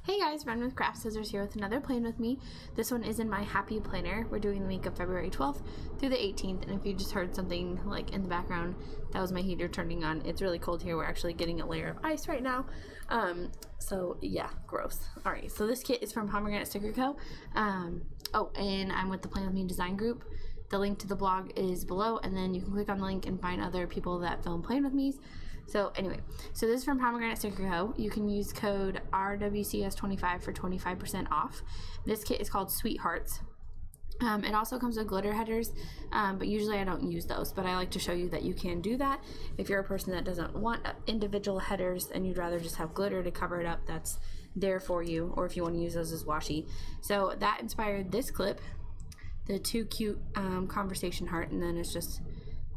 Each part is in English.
Hey guys, RunwithCraftscissors here with another plan with me. This one is in my happy planner. We're doing the week of February 12th through the 18th, and if you just heard something like in the background, that was my heater turning on. It's really cold here. We're actually getting a layer of ice right now. So yeah, gross. Alright, so this kit is from PomegranateStickerCo. Oh, and I'm with the Plan With Me design group. The link to the blog is below, and then you can click on the link and find other people that film Plan With Me's. So anyway, so this is from PomegranateStickerCo. You can use code RWCS25 for 25% off. This kit is called Sweethearts. It also comes with glitter headers, but usually I don't use those, but I like to show you that you can do that. If you're a person that doesn't want individual headers and you'd rather just have glitter to cover it up, that's there for you, or if you want to use those as washi. So that inspired this clip, the too cute conversation heart, and then it's just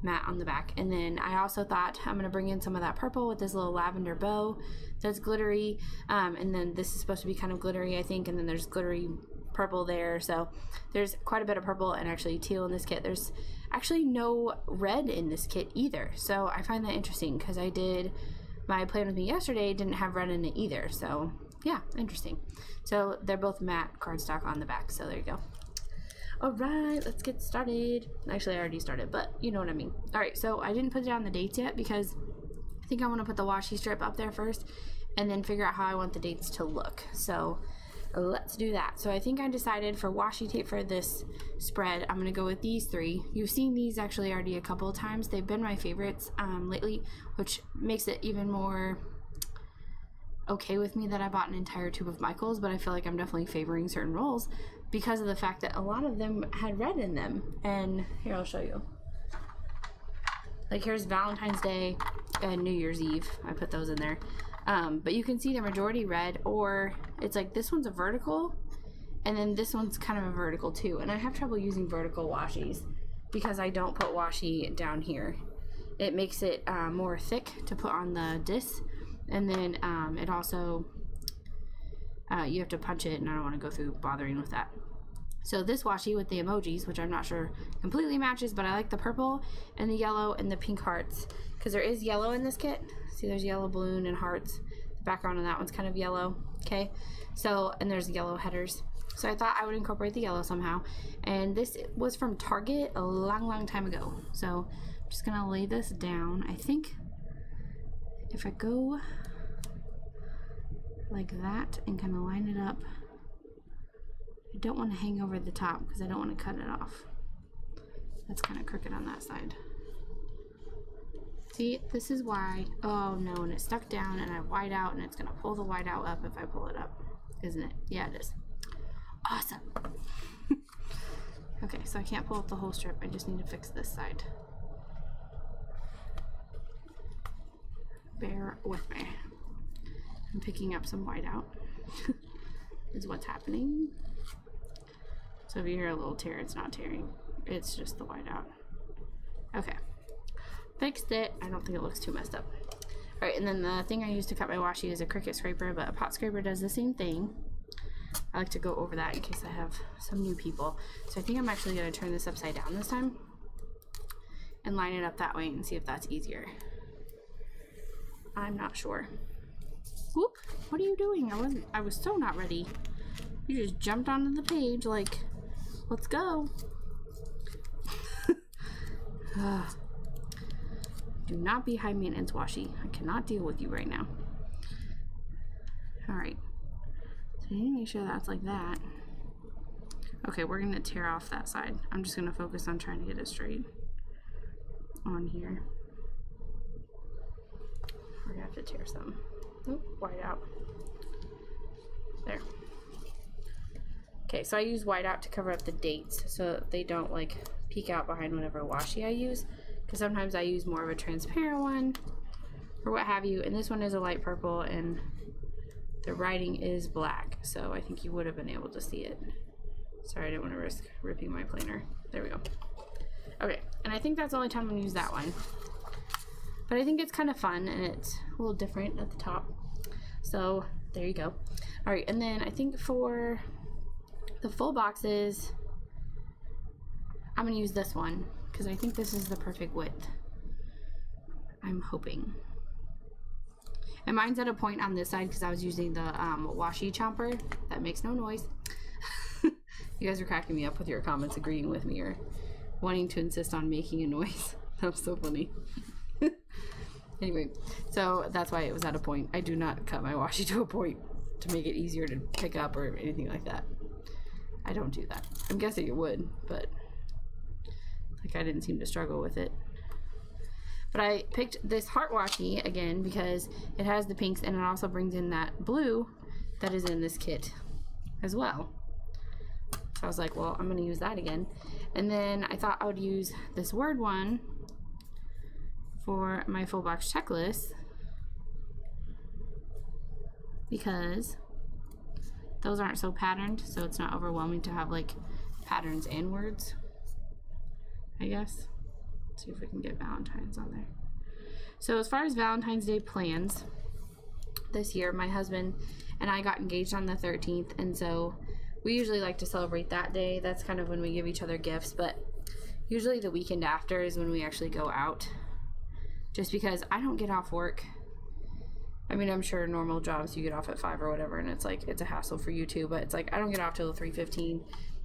matte on the back. And then I also thought I'm going to bring in some of that purple with this little lavender bow that's glittery, and then this is supposed to be kind of glittery, I think, and then there's glittery purple there. So there's quite a bit of purple and actually teal in this kit. There's actually no red in this kit either, so I find that interesting because I did my Plan With Me yesterday, didn't have red in it either. So yeah, interesting. So they're both matte cardstock on the back, so there you go. Alright, let's get started. Actually, I already started, but you know what I mean. Alright, so I didn't put down the dates yet because I think I want to put the washi strip up there first and then figure out how I want the dates to look. So let's do that. So I think I decided for washi tape for this spread, I'm going to go with these three. You've seen these actually already a couple of times. They've been my favorites lately, which makes it even more okay with me that I bought an entire tube of Michaels, but I feel like I'm definitely favoring certain rolls because of the fact that a lot of them had red in them. And here, I'll show you. Like here's Valentine's Day and New Year's Eve. I put those in there. But you can see the majority red, or it's like this one's a vertical and then this one's kind of a vertical too. And I have trouble using vertical washies because I don't put washi down here. It makes it more thick to put on the disc. And then it also, you have to punch it, and I don't want to go through bothering with that. So this washi with the emojis, which I'm not sure completely matches, but I like the purple and the yellow and the pink hearts, because there is yellow in this kit. See, there's yellow balloon and hearts. The background on that one's kind of yellow, okay? So, and there's yellow headers. So I thought I would incorporate the yellow somehow. And this was from Target a long time ago. So I'm just gonna lay this down. I think if I go like that and kind of line it up, I don't want to hang over the top because I don't want to cut it off. That's kind of crooked on that side. See, this is wide. Oh no, and it's stuck down and I white out, and it's going to pull the white out up if I pull it up, isn't it? Yeah, it is. Awesome. Okay, so I can't pull up the whole strip. I just need to fix this side. Bear with me. I'm picking up some whiteout is what's happening. So if you hear a little tear, it's not tearing. It's just the whiteout. Okay. Fixed it. I don't think it looks too messed up. Alright, and then the thing I use to cut my washi is a Cricut scraper, but a pot scraper does the same thing. I like to go over that in case I have some new people. So I think I'm actually going to turn this upside down this time and line it up that way and see if that's easier. I'm not sure. Whoop, what are you doing? I was so not ready. You just jumped onto the page like, let's go. Do not be high maintenance washi. I cannot deal with you right now. Alright. So I need to make sure that's like that. Okay, we're gonna tear off that side. I'm just gonna focus on trying to get it straight on here. We're gonna have to tear some. Oop, white out. There. Okay, so I use white out to cover up the dates so they don't like peek out behind whatever washi I use, because sometimes I use more of a transparent one or what have you, and this one is a light purple and the writing is black, so I think you would have been able to see it. Sorry, I didn't want to risk ripping my planner. There we go. Okay, and I think that's the only time I'm gonna use that one. But I think it's kind of fun and it's a little different at the top. So there you go. Alright, and then I think for the full boxes, I'm going to use this one because I think this is the perfect width. I'm hoping. And mine's at a point on this side because I was using the washi chomper that makes no noise. You guys are cracking me up with your comments agreeing with me or wanting to insist on making a noise. That was so funny. Anyway, so that's why it was at a point. I do not cut my washi to a point to make it easier to pick up or anything like that. I don't do that. I'm guessing it would, but like I didn't seem to struggle with it. But I picked this heart washi again because it has the pinks and it also brings in that blue that is in this kit as well. So I was like, well, I'm going to use that again. And then I thought I would use this word one for my full box checklist because those aren't so patterned, so it's not overwhelming to have like patterns and words, I guess. Let's see if we can get Valentine's on there. So as far as Valentine's Day plans, this year my husband and I got engaged on the 13th, and so we usually like to celebrate that day. That's kind of when we give each other gifts, but usually the weekend after is when we actually go out, just because I don't get off work. I mean, I'm sure normal jobs you get off at 5 or whatever, and it's like it's a hassle for you too, but it's like I don't get off till 3:15.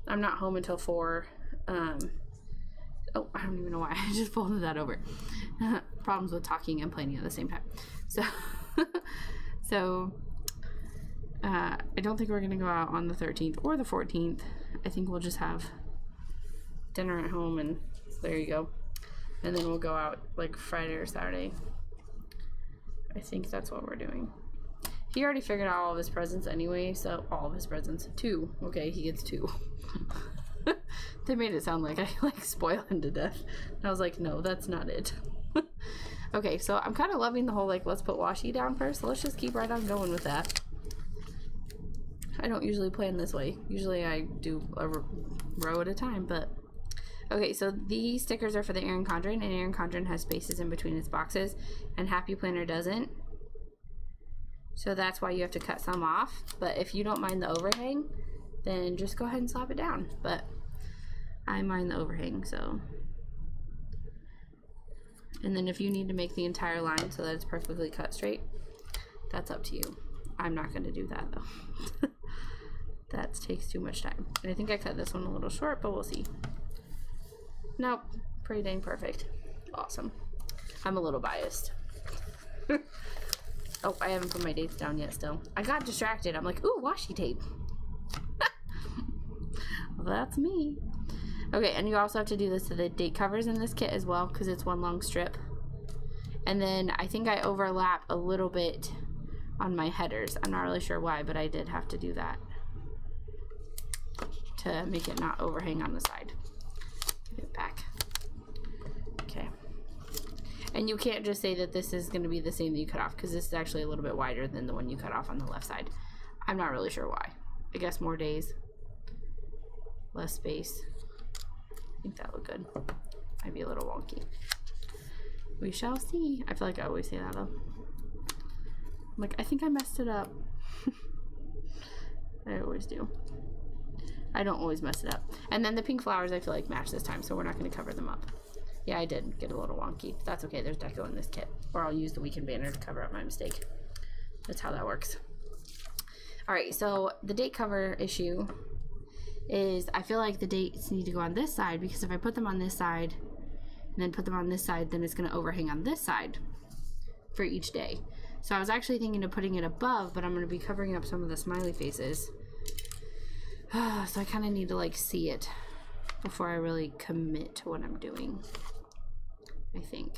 I'm not home until 4. Oh, I don't even know why I just folded that over. Problems with talking and planning at the same time. So I don't think we're gonna go out on the 13th or the 14th. I think we'll just have dinner at home, and there you go. And then we'll go out like Friday or Saturday. I think that's what we're doing. He already figured out all of his presents anyway, so all of his presents. 2. Okay, he gets 2. They made it sound like I like spoil him to death. And I was like, no, that's not it. Okay, so I'm kind of loving the whole like let's put washi down first. So let's just keep right on going with that. I don't usually plan this way. Usually I do a row at a time, but okay, so these stickers are for the Erin Condren, and Erin Condren has spaces in between its boxes, and Happy Planner doesn't. So that's why you have to cut some off. But if you don't mind the overhang, then just go ahead and slap it down. But I mind the overhang, so. And then if you need to make the entire line so that it's perfectly cut straight, that's up to you. I'm not going to do that though. That takes too much time. And I think I cut this one a little short, but we'll see. Nope, pretty dang perfect. Awesome. I'm a little biased. Oh, I haven't put my dates down yet still. I got distracted. I'm like, ooh, washi tape. That's me. Okay, and you also have to do this to the date covers in this kit as well because it's one long strip. And then I think I overlap a little bit on my headers. I'm not really sure why, but I did have to do that to make it not overhang on the side. Give it back. Okay. And you can't just say that this is going to be the same that you cut off because this is actually a little bit wider than the one you cut off on the left side. I'm not really sure why. I guess more days, less space. I think that looked good. Might be a little wonky. We shall see. I feel like I always say that though. I'm like, I think I messed it up. I always do. I don't always mess it up. And then the pink flowers I feel like match this time, so we're not going to cover them up. Yeah, I did get a little wonky. That's okay. There's deco in this kit. Or I'll use the weekend banner to cover up my mistake. That's how that works. Alright, so the date cover issue is I feel like the dates need to go on this side because if I put them on this side and then put them on this side, then it's going to overhang on this side for each day. So I was actually thinking of putting it above, but I'm going to be covering up some of the smiley faces. So I kind of need to like see it before I really commit to what I'm doing, I think.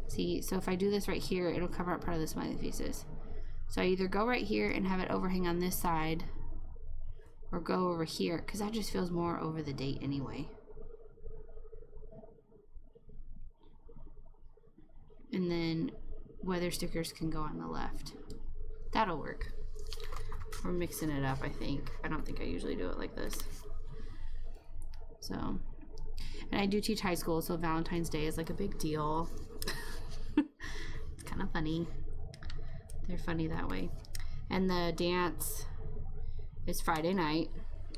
See, so if I do this right here, it'll cover up part of the smiley faces. So I either go right here and have it overhang on this side, or go over here, because that just feels more over the date anyway. And then weather stickers can go on the left. That'll work. We're mixing it up, I think. I don't think I usually do it like this. So, and I do teach high school, so Valentine's Day is like a big deal. It's kind of funny. They're funny that way. And the dance is Friday night.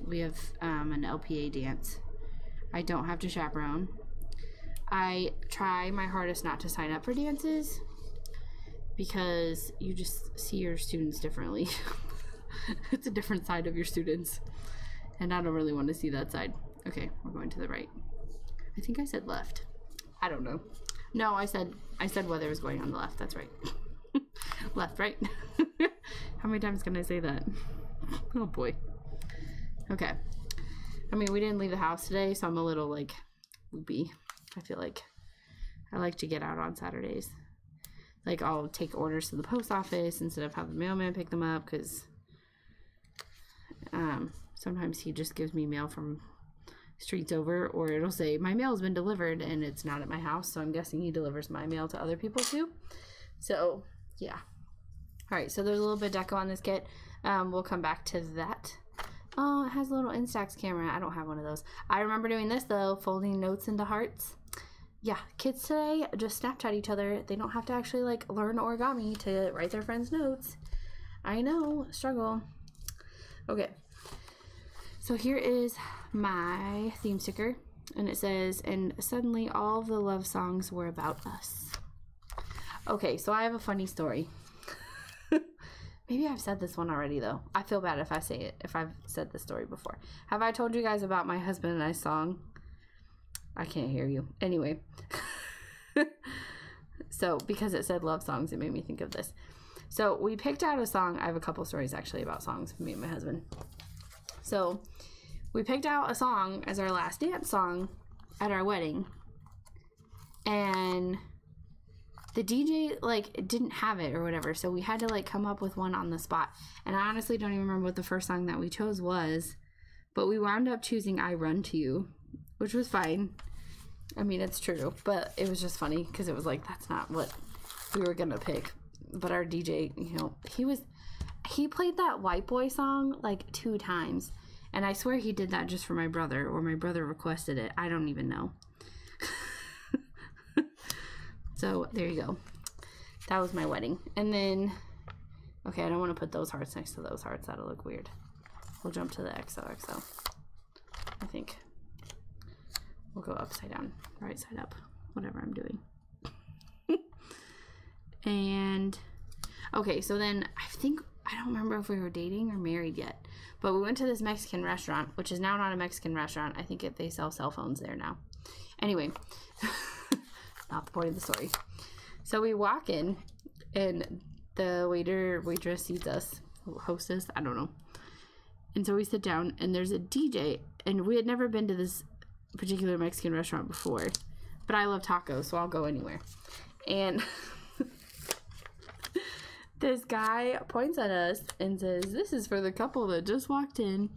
We have an LPA dance. I don't have to chaperone. I try my hardest not to sign up for dances because you just see your students differently. It's a different side of your students, and I don't really want to see that side. Okay, we're going to the right. I think I said left. I don't know. No, I said weather was going on the left. That's right. Left, right. How many times can I say that? Oh boy. Okay. I mean, we didn't leave the house today, so I'm a little like loopy. I feel like I like to get out on Saturdays. Like, I'll take orders to the post office instead of have the mailman pick them up, because sometimes he just gives me mail from streets over, or it'll say my mail has been delivered and it's not at my house, so I'm guessing he delivers my mail to other people too. So yeah. All right, so there's a little bit of deco on this kit. We'll come back to that. Oh, it has a little Instax camera. I don't have one of those. I remember doing this though, folding notes into hearts. Yeah, kids today just Snapchat each other. They don't have to actually like learn origami to write their friends' notes. I know, struggle. Okay, so here is my theme sticker, and it says, and suddenly all the love songs were about us. Okay, so I have a funny story. Maybe I've said this one already though. I feel bad if I say it, if I've said this story before. Have I told you guys about my husband and I song? I can't hear you. Anyway. So, because it said love songs, it made me think of this. So, we picked out a song. I have a couple stories actually about songs for me and my husband. So, we picked out a song as our last dance song at our wedding. And the DJ, like, didn't have it or whatever. So, we had to, like, come up with one on the spot. And I honestly don't even remember what the first song that we chose was. But we wound up choosing I Run to You, which was fine. I mean, it's true, but it was just funny because it was like, that's not what we were gonna pick. But our DJ, you know, he played that White Boy song like 2 times, and I swear he did that just for my brother, or my brother requested it. I don't even know. So there you go. That was my wedding. And then, okay, I don't want to put those hearts next to those hearts. That'll look weird. We'll jump to the XOXO, I think. We'll go upside down, right side up, whatever I'm doing. And, okay, so then I don't remember if we were dating or married yet, but we went to this Mexican restaurant, which is now not a Mexican restaurant. I think they sell cell phones there now. Anyway, not the point of the story. So we walk in, and the waitress seats us, hostess, I don't know. And so we sit down, and there's a DJ, and we had never been to this particular Mexican restaurant before, but I love tacos, so I'll go anywhere. And this guy points at us and says, "This is for the couple that just walked in,"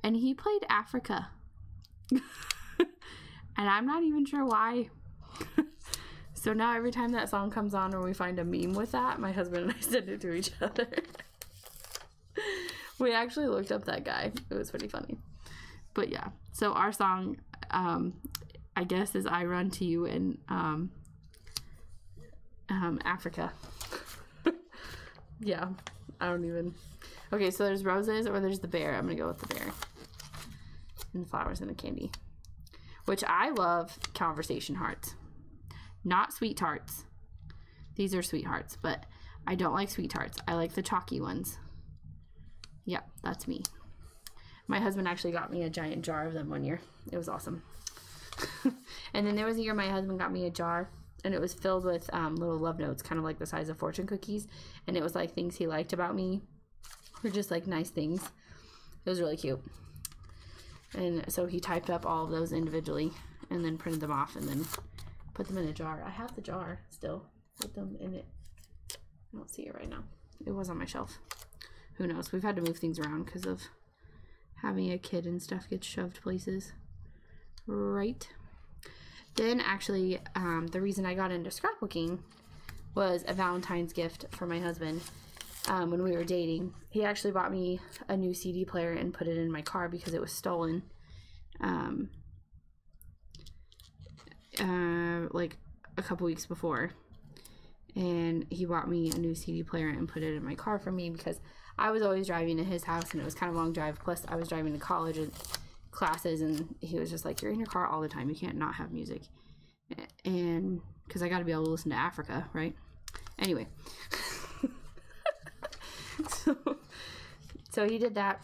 and he played Africa. And I'm not even sure why. So now every time that song comes on or we find a meme with that, my husband and I send it to each other. We actually looked up that guy. It was pretty funny. But yeah, so our song, I guess, is I Run to You in Africa. Yeah, I don't even. Okay, so there's roses or there's the bear. I'm gonna go with the bear. And the flowers and the candy. Which I love conversation hearts. Not sweethearts. These are sweethearts, but I don't like sweethearts. I like the chalky ones. Yeah, that's me. My husband actually got me a giant jar of them one year. It was awesome. And then there was a year my husband got me a jar, and it was filled with little love notes, kind of like the size of fortune cookies. And it was like things he liked about me, or just like nice things. It was really cute. And so he typed up all of those individually and then printed them off and then put them in a jar. I have the jar still with them in it. I don't see it right now. It was on my shelf. Who knows? We've had to move things around because of having a kid and stuff gets shoved places. Right. Then actually, the reason I got into scrapbooking was a Valentine's gift for my husband. When we were dating, he actually bought me a new CD player and put it in my car because it was stolen. Like a couple weeks before. And he bought me a new CD player and put it in my car for me because I was always driving to his house and it was kind of a long drive. Plus, I was driving to college and classes, and he was just like, "You're in your car all the time. You can't not have music." And because I got to be able to listen to Africa, right? Anyway. So he did that.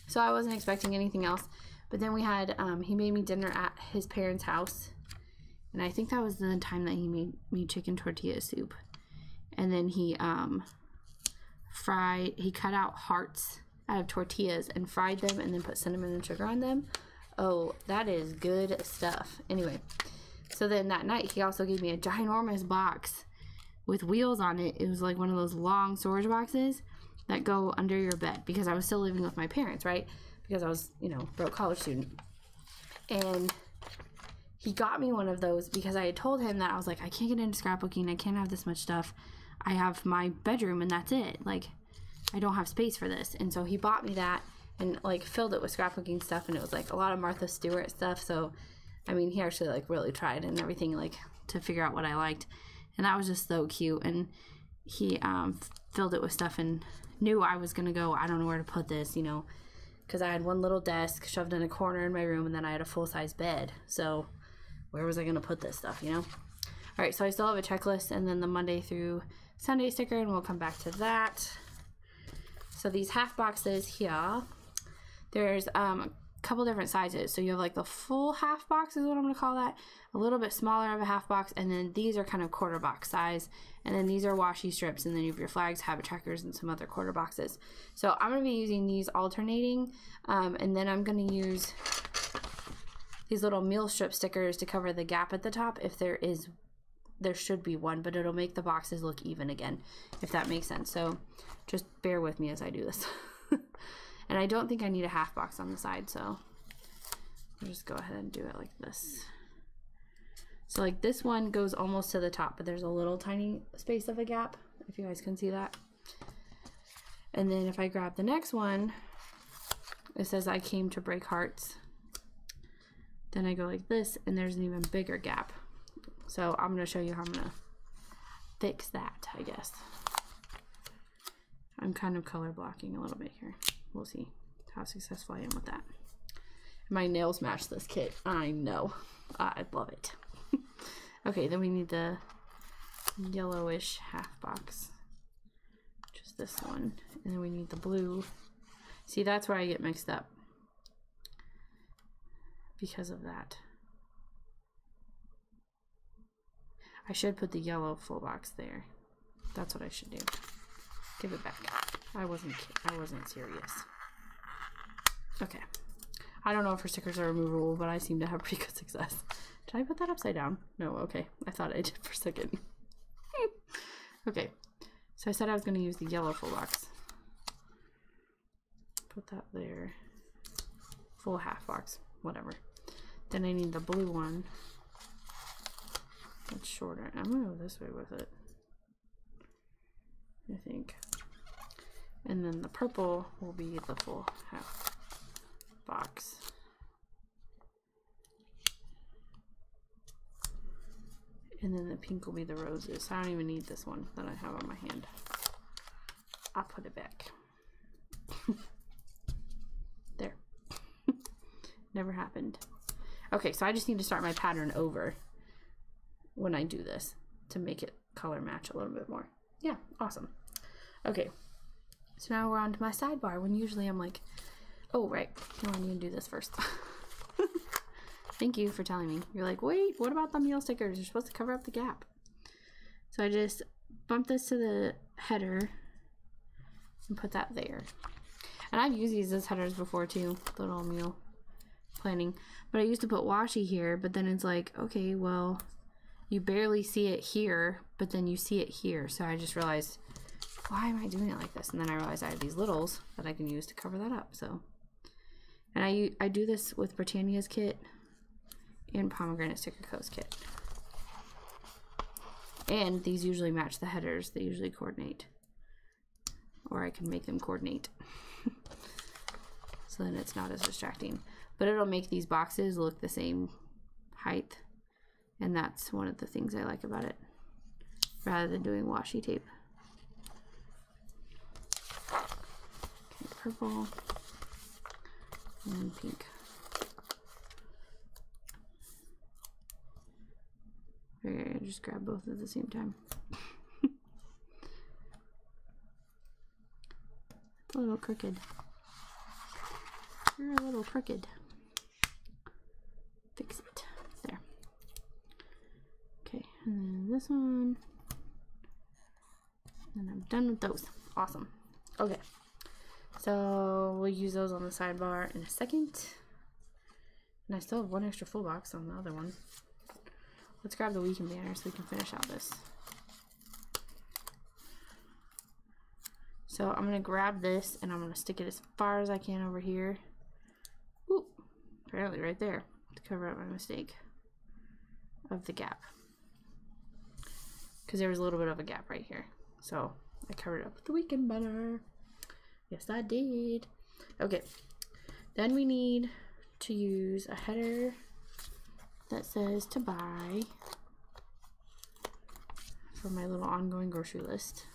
So I wasn't expecting anything else. But then we had, he made me dinner at his parents' house. And I think that was the time that he made me chicken tortilla soup. And then he cut out hearts out of tortillas and fried them and then put cinnamon and sugar on them. Oh, that is good stuff. Anyway, so then that night he also gave me a ginormous box with wheels on it. It was like one of those long storage boxes that go under your bed, because I was still living with my parents, right? Because I was, you know, broke college student. And he got me one of those because I had told him that I was like, I can't get into scrapbooking. I can't have this much stuff. I have my bedroom and that's it. Like, I don't have space for this. And so he bought me that and like filled it with scrapbooking stuff, and it was like a lot of Martha Stewart stuff. So, I mean, he actually like really tried and everything, like to figure out what I liked. And that was just so cute. And he filled it with stuff and knew I was going to go, I don't know where to put this, you know, because I had one little desk shoved in a corner in my room, and then I had a full-size bed. So where was I going to put this stuff, you know? All right, so I still have a checklist, and then the Monday through Sunday sticker, and we'll come back to that. So these half boxes here, there's a couple different sizes. So you have like the full half box is what I'm going to call that, a little bit smaller of a half box, and then these are kind of quarter box size, and then these are washi strips, and then you have your flags, habit trackers, and some other quarter boxes. So I'm going to be using these alternating, and then I'm going to use these little meal strip stickers to cover the gap at the top if there should be one, but it'll make the boxes look even again, if that makes sense. So just bear with me as I do this. And I don't think I need a half box on the side, so I'll just go ahead and do it like this. So like this one goes almost to the top, but there's a little tiny space of a gap, if you guys can see that. And then if I grab the next one, it says I came to break hearts. Then I go like this, and there's an even bigger gap. So I'm going to show you how I'm going to fix that, I guess. I'm kind of color blocking a little bit here. We'll see how successful I am with that. My nails match this kit. I know. I love it. Okay, then we need the yellowish half box. Just this one. And then we need the blue. See, that's where I get mixed up because of that. I should put the yellow full box there. That's what I should do. Give it back. I wasn't serious. Okay. I don't know if her stickers are removable, but I seem to have pretty good success. Did I put that upside down? No, okay. I thought I did for a second. Okay. So I said I was going to use the yellow full box. Put that there. Full half box. Whatever. Then I need the blue one. It's shorter. I'm going to go this way with it, I think. And then the purple will be the full half box. And then the pink will be the roses. I don't even need this one that I have on my hand. I'll put it back. There. Never happened. Okay, so I just need to start my pattern over when I do this to make it color match a little bit more. Yeah, awesome. Okay, so now we're on to my sidebar, when usually I'm like, oh, right, no, I need to do this first. Thank you for telling me. You're like, wait, what about the meal stickers? You're supposed to cover up the gap. So I just bump this to the header and put that there. And I've used these as headers before too, the little meal planning. But I used to put washi here, but then it's like, okay, well, you barely see it here, but then you see it here. So I just realized, why am I doing it like this? And then I realized I have these littles that I can use to cover that up. So, and I do this with Britannia's kit and PomegranateStickerCo's kit. And these usually match the headers. They usually coordinate. Or I can make them coordinate. So then it's not as distracting. But it'll make these boxes look the same height. And that's one of the things I like about it, rather than doing washi tape. Okay, purple and pink. Okay, just grab both at the same time. A little crooked. You're a little crooked. Fix it. There. Okay, and then this one. And I'm done with those. Awesome. Okay. So we'll use those on the sidebar in a second. And I still have one extra full box on the other one. Let's grab the weekend banner so we can finish out this. So I'm going to grab this and I'm going to stick it as far as I can over here. Ooh, apparently right there to cover up my mistake of the gap. Because there was a little bit of a gap right here. So I covered it up with the weekend banner. Yes, I did. Okay, then we need to use a header that says to buy for my little ongoing grocery list.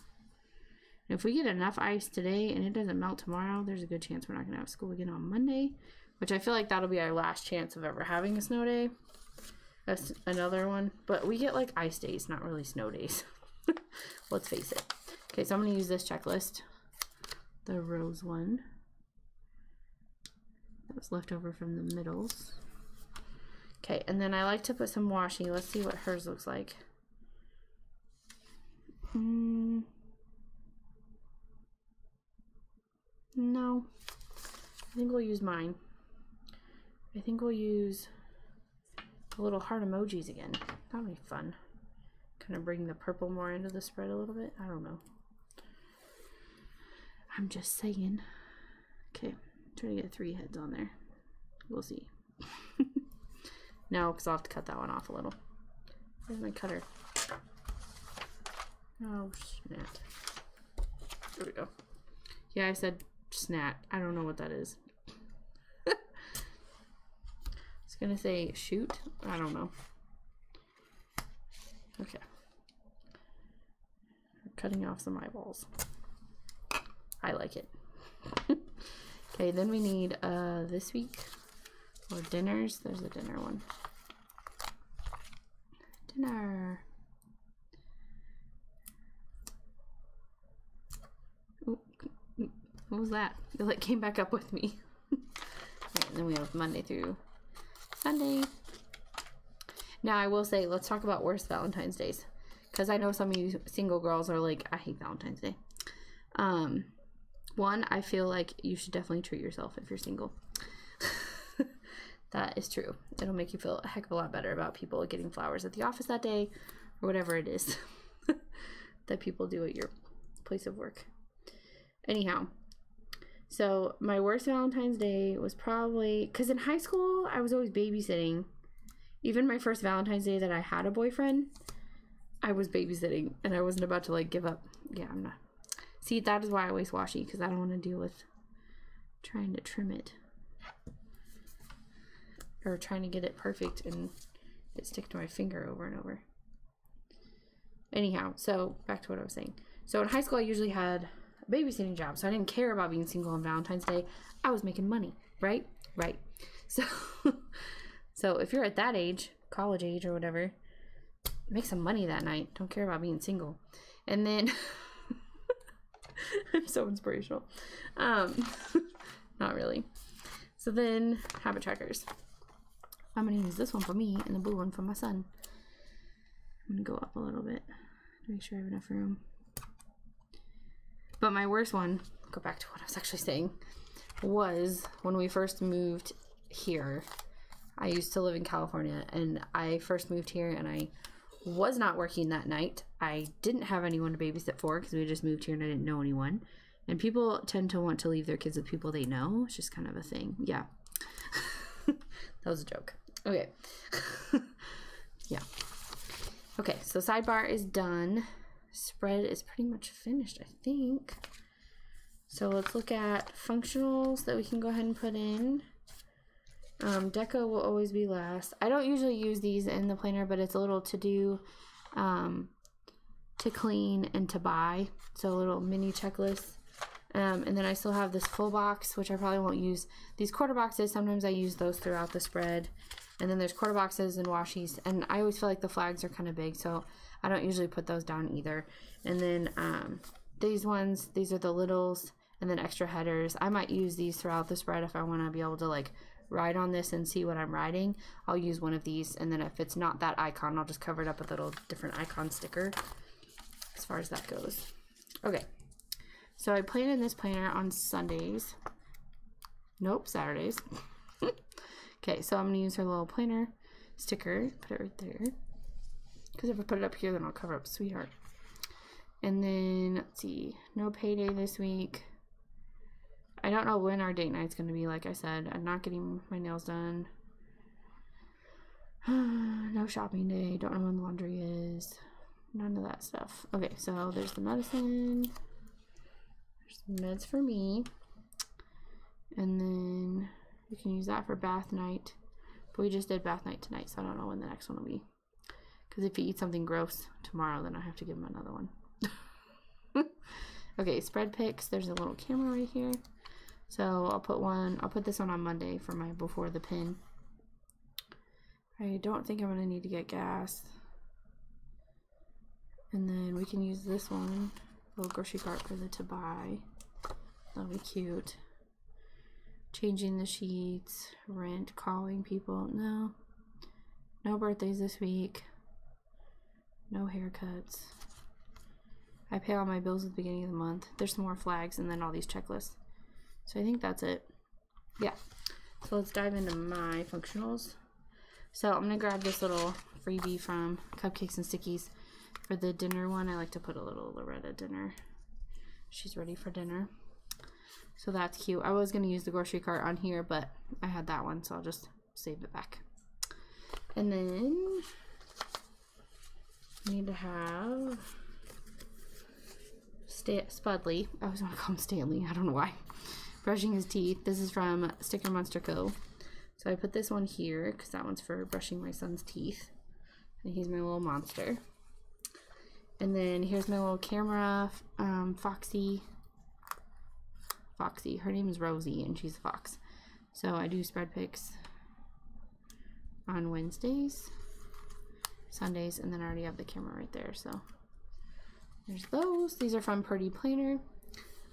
And if we get enough ice today and it doesn't melt tomorrow, there's a good chance we're not gonna have school again on Monday, which I feel like that'll be our last chance of ever having a snow day. That's another one, but we get like ice days, not really snow days. Let's face it. Okay, so I'm gonna use this checklist, the rose one that was left over from the middles. Okay, and then I like to put some washi. Let's see what hers looks like. No, I think we'll use mine. I think we'll use the little heart emojis again. That'll be fun. Kind of bring the purple more into the spread a little bit. I don't know. I'm just saying. Okay, try to get 3 heads on there. We'll see. No, because I'll have to cut that one off a little. Where's my cutter? Oh, snap. There we go. Yeah, I said snap. I don't know what that is. I was going to say shoot. I don't know. Okay. We're cutting off some eyeballs. I like it. Okay, then we need this week or dinners. There's a dinner one. Dinner. Ooh, what was that? It like came back up with me. Right, and then we have Monday through Sunday. Now I will say, let's talk about worst Valentine's days, because I know some of you single girls are like, I hate Valentine's Day. One, I feel like you should definitely treat yourself if you're single. That is true. It'll make you feel a heck of a lot better about people getting flowers at the office that day, or whatever it is that people do at your place of work. Anyhow, so my worst Valentine's Day was probably, because in high school, I was always babysitting. Even my first Valentine's Day that I had a boyfriend, I was babysitting, and I wasn't about to like give up. Yeah, I'm not. See, that is why I always washi, because I don't want to deal with trying to trim it. Or trying to get it perfect and it stick to my finger over and over. Anyhow, so back to what I was saying. So in high school, I usually had a babysitting job, so I didn't care about being single on Valentine's Day. I was making money, right? Right. So, so if you're at that age, college age or whatever, make some money that night. Don't care about being single. And then, I'm so inspirational. Not really. So then, habit trackers. I'm going to use this one for me and the blue one for my son. I'm going to go up a little bit to make sure I have enough room. But my worst one, go back to what I was actually saying, was when we first moved here. I used to live in California, and I first moved here and I was not working that night. I didn't have anyone to babysit for because we just moved here and I didn't know anyone. And people tend to want to leave their kids with people they know. It's just kind of a thing. Yeah. That was a joke. Okay. Yeah. Okay, so sidebar is done. Spread is pretty much finished, I think. So let's look at functionals that we can go ahead and put in. Deco will always be last. I don't usually use these in the planner, but it's a little to do, to clean and to buy. So a little mini checklist. And then I still have this full box, which I probably won't use. These quarter boxes, sometimes I use those throughout the spread. And then there's quarter boxes and washies. And I always feel like the flags are kind of big, so I don't usually put those down either. And then these ones, these are the littles. and then extra headers. I might use these throughout the spread if I want to be able to like write on this and see what I'm writing. I'll use one of these, and then if it's not that icon, I'll just cover it up with a little different icon sticker as far as that goes. Okay, so I plan in this planner on Sundays. Nope, Saturdays. Okay, so I'm gonna use her little planner sticker, put it right there, because if I put it up here, then I'll cover up Sweetheart. And then, let's see, no payday this week. I don't know when our date night's going to be, like I said. I'm not getting my nails done. No shopping day. Don't know when the laundry is. None of that stuff. Okay, so there's the medicine. There's the meds for me. And then we can use that for bath night. But we just did bath night tonight, so I don't know when the next one will be. Because if he eats something gross tomorrow, then I have to give him another one. Okay, spread pics. There's a little camera right here. So I'll put this one on Monday for my before the pin. I don't think I'm gonna need to get gas. And then we can use this one, little grocery cart for the to buy. That'll be cute. Changing the sheets, rent, calling people. No birthdays this week. No haircuts. I pay all my bills at the beginning of the month. There's some more flags and then all these checklists. So I think that's it. Yeah. So let's dive into my functionals. So I'm going to grab this little freebie from Cupcakes and Stickies. For the dinner one, I like to put a little Loretta dinner. She's ready for dinner. So that's cute. I was going to use the grocery cart on here, but I had that one, so I'll just save it back. And then I need to have Spudley. I always want to call him Stanley. I don't know why. Brushing his teeth. This is from StickerCo. So I put this one here because that one's for brushing my son's teeth. And he's my little monster. And then here's my little camera, Foxy. Her name is Rosie and she's a fox. So I do spread pics on Wednesdays, Sundays, and then I already have the camera right there. So there's those. These are from Purdy Planner.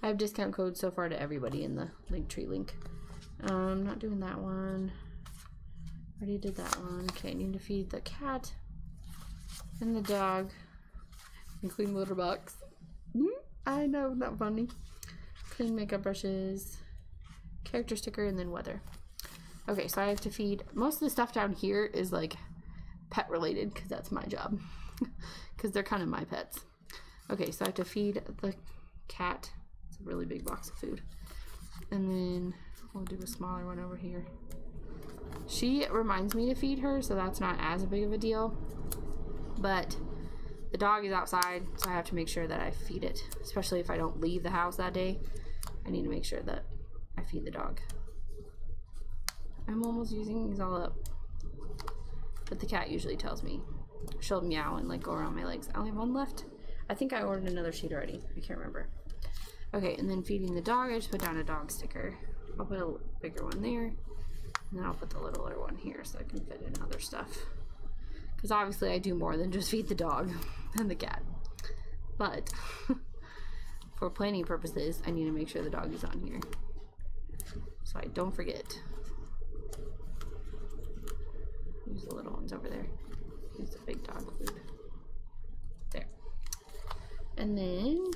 I have discount codes so far to everybody in the Linktree link. I'm not doing that one. Already did that one. Okay, I need to feed the cat and the dog and clean the litter box. I know, not funny. Clean makeup brushes, character sticker, and then weather. Okay, so I have to feed. Most of the stuff down here is like pet related because that's my job. Because they're kind of my pets. Okay, so I have to feed the cat. It's a really big box of food. And then we'll do a smaller one over here. She reminds me to feed her, so that's not as big of a deal. But the dog is outside, so I have to make sure that I feed it. Especially if I don't leave the house that day. I need to make sure that I feed the dog. I'm almost using these all up. But the cat usually tells me. She'll meow and like go around my legs. I only have one left. I think I ordered another sheet already. I can't remember. Okay, and then feeding the dog, I just put down a dog sticker. I'll put a bigger one there. And then I'll put the littler one here so I can fit in other stuff. Because obviously I do more than just feed the dog and the cat. But for planning purposes, I need to make sure the dog is on here. So I don't forget. Use the little ones over there. Use the big dog food. There. And then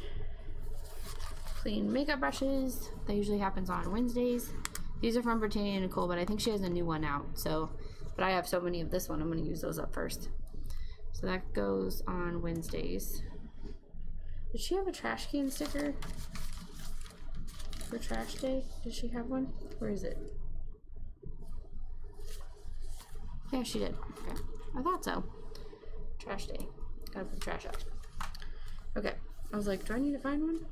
clean makeup brushes. That usually happens on Wednesdays. These are from Britannia Nicole, but I think she has a new one out. So, but I have so many of this one, I'm going to use those up first. So that goes on Wednesdays. Did she have a trash can sticker for trash day? Did she have one? Where is it? Yeah, she did. Okay. I thought so. Trash day. Gotta put the trash out. Okay. I was like, do I need to find one?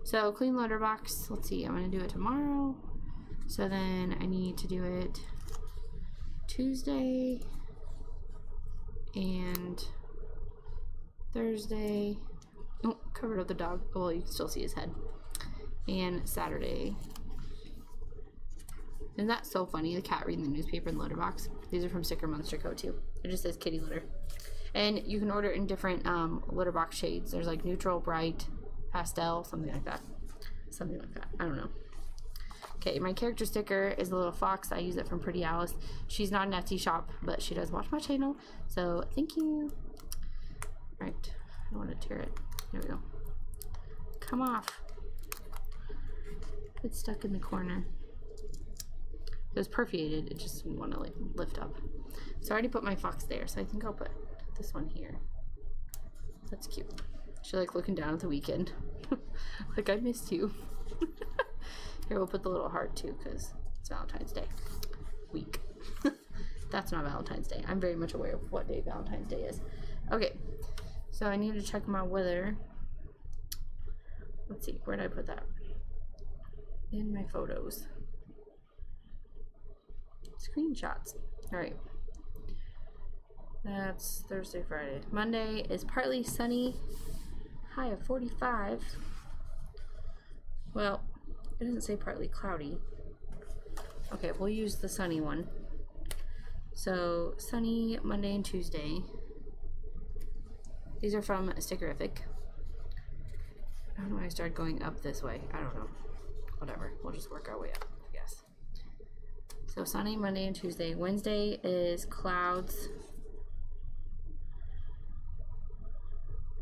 So, clean litter box. Let's see. I'm going to do it tomorrow. So then I need to do it Tuesday and Thursday. Oh, covered up the dog. Oh, well, you can still see his head. And Saturday. Isn't that so funny? The cat reading the newspaper in the litter box. These are from StickerCo too. It just says kitty litter. And you can order in different litter box shades. There's like neutral, bright, pastel, something like that. So something like that. I don't know. Okay, my character sticker is a little fox. I use it from Pretty Alice. She's not an Etsy shop, but she does watch my channel, so thank you. Right, I don't want to tear it. There we go. Come off. It's stuck in the corner. It was perforated, it just didn't want to like lift up. So I already put my fox there, so I think I'll put this one here. That's cute. She's like looking down at the weekend. Like, I missed you. Here, we'll put the little heart too, because it's Valentine's Day week. That's not Valentine's Day. I'm very much aware of what day Valentine's Day is. Okay, so I need to check my weather. Let's see, where did I put that? In my photos. Screenshots. Alright. That's Thursday, Friday. Monday is partly sunny. High of 45. Well, it doesn't say partly cloudy. Okay, we'll use the sunny one. So, sunny Monday and Tuesday. These are from Stickerific. I don't know why I started going up this way. I don't know. Whatever. We'll just work our way up, I guess. So, sunny Monday and Tuesday. Wednesday is clouds.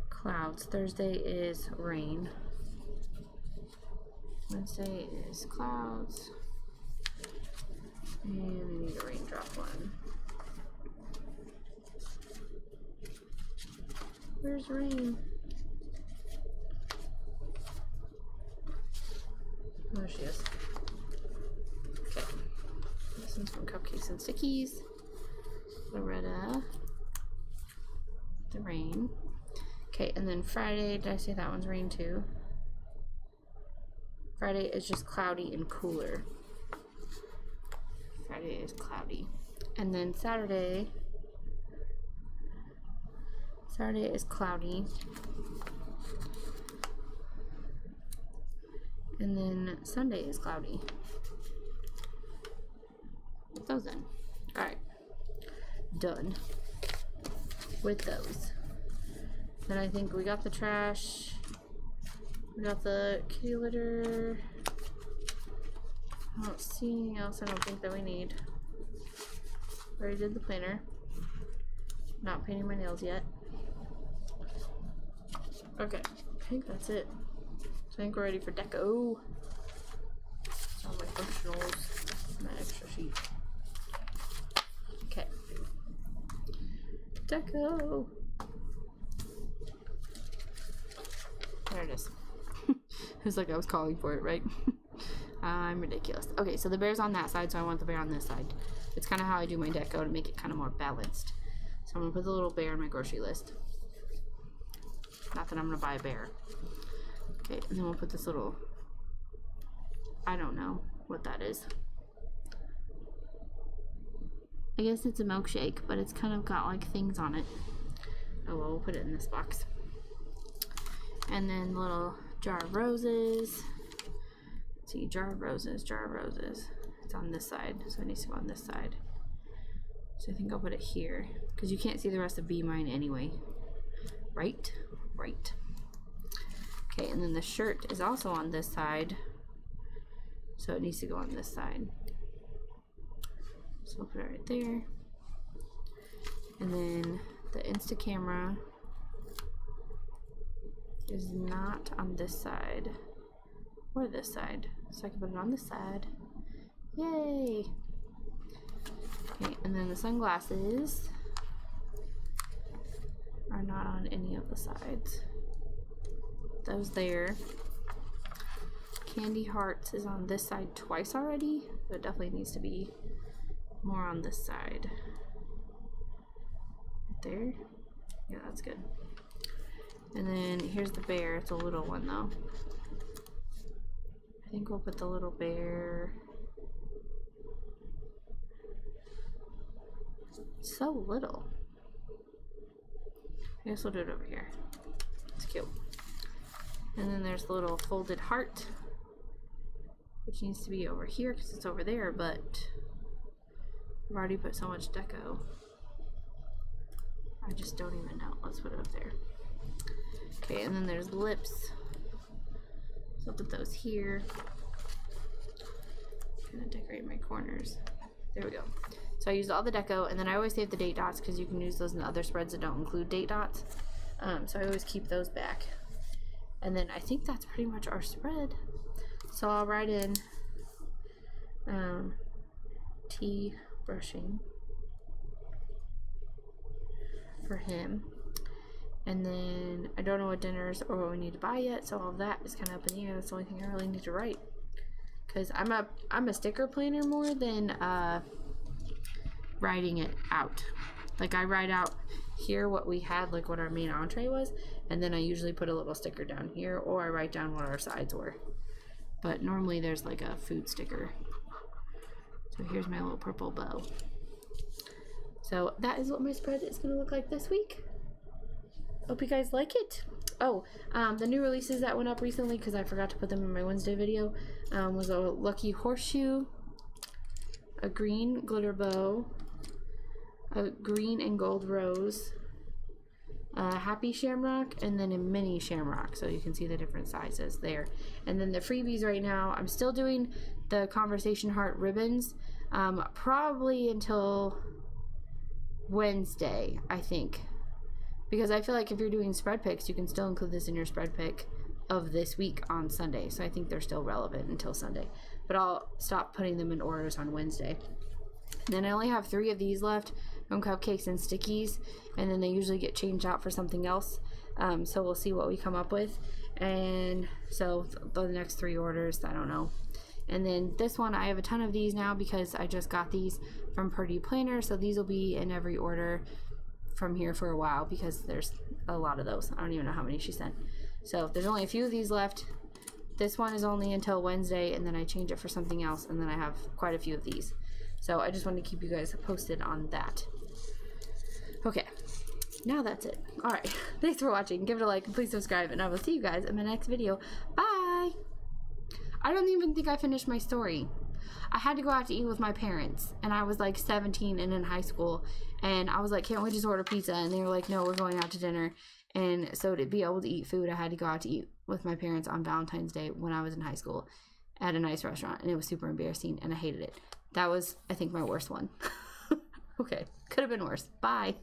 Clouds. Thursday is rain. Wednesday is clouds. And we need a raindrop one. Where's rain? Oh, there she is. Okay. This one's from Cupcakes and Stickies. Loretta. The rain. Okay, and then Friday, did I say that one's rain too? Friday is just cloudy and cooler. Friday is cloudy. And then Saturday is cloudy. And then Sunday is cloudy. Put those in. Alright. Done with those. Then I think we got the trash. We got the kitty litter. I don't see anything else I don't think that we need. Already did the planner. Not painting my nails yet. Okay, I think that's it. I think we're ready for deco. It's all my functionals, my extra sheet. Okay. Deco! There it is. It was like I was calling for it, right? I'm ridiculous. Okay, so the bear's on that side, so I want the bear on this side. It's kind of how I do my deco to make it kind of more balanced. So I'm going to put the little bear on my grocery list. Not that I'm going to buy a bear. Okay, and then we'll put this little, I don't know what that is. I guess it's a milkshake, but it's kind of got like things on it. Oh well, we'll put it in this box. And then the little jar of roses. Let's see, jar of roses, jar of roses. It's on this side, so it needs to go on this side. So I think I'll put it here, because you can't see the rest of Be Mine anyway. Right? Right. Okay, and then the shirt is also on this side, so it needs to go on this side. So I'll put it right there. And then the Insta camera is not on this side or this side, so I can put it on this side. Yay! Okay, and then the sunglasses are not on any of the sides. Those there. Candy Hearts is on this side twice already, so it definitely needs to be more on this side. Right there. Yeah, that's good. And then here's the bear. It's a little one though. I think we'll put the little bear. It's so little. I guess we'll do it over here. It's cute. And then there's the little folded heart, which needs to be over here because it's over there, but I've already put so much deco. I just don't even know. Let's put it up there. Okay, and then there's lips. So I'll put those here. I'm gonna decorate my corners. There we go. So I used all the deco, and then I always save the date dots because you can use those in the other spreads that don't include date dots. So I always keep those back. And then I think that's pretty much our spread. So I'll write in tea brushing for him. And then I don't know what dinners or what we need to buy yet, so all of that is kind of up in the air. That's the only thing I really need to write. Because I'm a sticker planner more than writing it out. Like I write out here what we had, like what our main entree was, and then I usually put a little sticker down here, or I write down what our sides were. But normally there's like a food sticker. So here's my little purple bow. So that is what my spread is going to look like this week. Hope you guys like it. Oh, the new releases that went up recently, because I forgot to put them in my Wednesday video, was a lucky horseshoe, a green glitter bow, a green and gold rose, a happy shamrock, and then a mini shamrock, so you can see the different sizes there. And then the freebies right now, I'm still doing the conversation heart ribbons, probably until Wednesday, I think. Because I feel like if you're doing spread picks, you can still include this in your spread pick of this week on Sunday. So I think they're still relevant until Sunday. But I'll stop putting them in orders on Wednesday. And then I only have 3 of these left, from cupcakes and stickies. And then they usually get changed out for something else. So we'll see what we come up with. And so the next 3 orders, I don't know. And then this one, I have a ton of these now because I just got these from Purdy Planner. So these will be in every order from here for a while because there's a lot of those. I don't even know how many she sent. So there's only a few of these left. This one is only until Wednesday, and then I change it for something else, and then I have quite a few of these. So I just wanted to keep you guys posted on that. Okay, now that's it. Alright, thanks for watching. Give it a like and please subscribe, and I will see you guys in my next video. Bye! I don't even think I finished my story. I had to go out to eat with my parents, and I was like 17 and in high school, and I was like, can't we just order pizza? And they were like, no, we're going out to dinner. And so to be able to eat food, I had to go out to eat with my parents on Valentine's Day when I was in high school at a nice restaurant, and it was super embarrassing, and I hated it. That was, I think, my worst one. Okay, could have been worse. Bye.